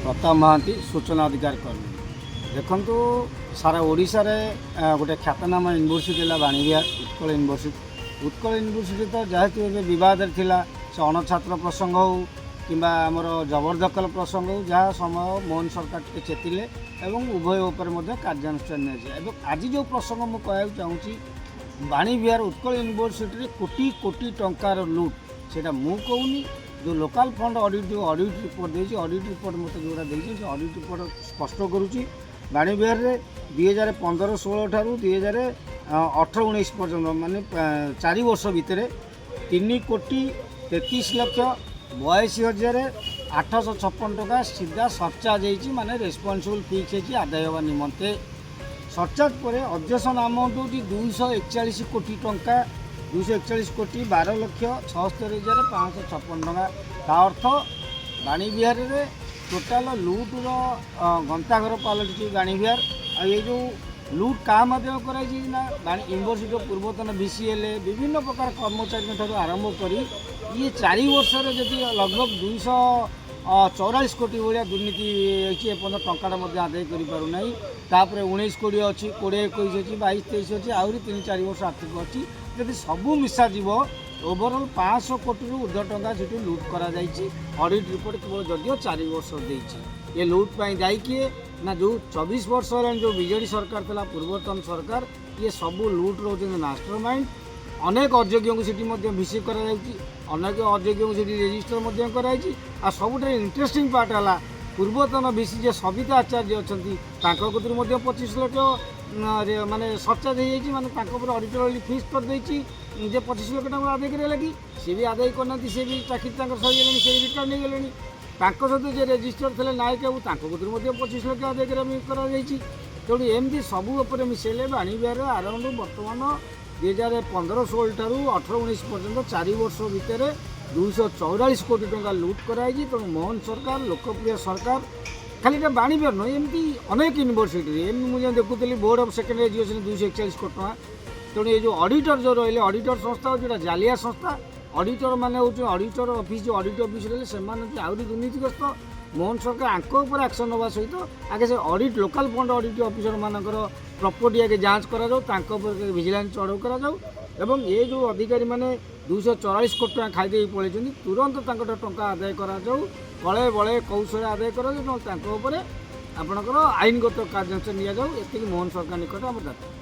प्रताप महांती सूचना अधिकार कर्मी देखु सारा ओडिशा रे गोटे ख्यातनामा यूनिवर्सिटी है बाणीविहार उत्कल यूनिवर्सिटी तो जेहेतु बद थिला से अणछात्र प्रसंग हो कि आमर जबरदखल प्रसंग हो जहाँ समय मोहन सरकार टे चेतिले एवं उभय उपर कार्यानुष्ठान निया आज जो प्रसंग मुझे कहूँ चाहूँगी बाणीविहार उत्कल यूनिवर्सिटी कोटी कोटी टंकार लुट से मु कहूनी जो लोकल फंड ऑडिट जो ऑडिट रिपोर्ट देती ऑडिट रिपोर्ट मत जोड़ा देती ऑडिट रिपोर्ट स्पष्ट करुच्ची बाणीविहार में 2015-16 ठारू 2018-19 पर्यंत माने 4 वर्ष भितर 3,33,82,856 टका सीधा सरचार्ज होती माने रेस्पॉन्सिबल फिक्स होती आदाय होगा निमंते सरचार्ज पर अब्जेक्शन अमाउंट हो 241 कोटी टंका 241 कोटी 12,76,556 टका ता अर्थ बाणीविहार में टोटाल लुट्र गंताघर पलटि बाणीविहार आ ये जो लुट क्या यूनिवर्सिटी पूर्वतन VCL विभिन्न प्रकार कर्मचारी आरंभ कर ये 4 वर्ष जदि लगभग 244 कोटी भाया दुर्नीति एपर्तन टंका आदाय करें तापर 19 कोटी अच्छी 20-21 अच्छी 22-23 अच्छी आहरी 3-4 वर्ष आर्थिक अच्छी जदि सबू मिसा जीव ओवरऑल 500 कोटी ऊर्ध्व टंका से लुट कर ऑडिट रिपोर्ट केवल जदिव 4 वर्ष देती ये लुट पर दायी किए ना जो 24 वर्ष है जो बीजेडी सरकार था पूर्वतन सरकार ये सबू लुट रोचे मास्टर माइंड अनेक अयोग्य को भिसी कर अनेक अयोग्य को रेजिस्टर कराई आ सबुठ इंटरेस्टिंग पार्ट है पूर्वतन VC जे सविता आचार्य अच्छा 25 लाख माने सरचार्ज हो माने ऑडिटर फिक्स कर देती जे 25 लाख टका आदाय कर लगी सी भी आदाय करना सी भी चाकरी सही से रिटायर नहीं गले सहित जो रेजिस्टर थे नायक बाबू 25 लाख आदाय तेणु एमती सबू मिसेले बाणीविहार आरंभ बर्तमान 2015-16 ठारू 18-19 पर्यंत 4 वर्ष भितर 244 कोटी टंका लुट कराई तेणु मोहन सरकार लोकप्रिय सरकार खाली बाणीविहार नुह एमती अनेक यूनिवर्सिटी मुझे देखुली बोर्ड ऑफ सेकेंडरी एजुकेशन 241 कोटी टका तेणु ये जो ऑडिटर जो रही ऑडिटर संस्था जो जालिया संस्था ऑडिटर माने ऑडिटर ऑफिस जो ऑडिट ऑफिस रहे से आहरी दुर्नीतिग्रस्त मोहन सरकार आंक उपर एक्शन नवा सहित आगे से audit local fund audit officer मानकर प्रॉपर्टी आगे जांच कर विजिलेंस चढ़ाऊ कर ये जो अधिकारी मैंने 244 कोटी टका खाई पड़े तुरंत टंका आदाय कले बड़े कौशल आदाय कर आपणकर आईनगत कार्यानुष्ठान नि मोहन सरकार निकट आम दाबी।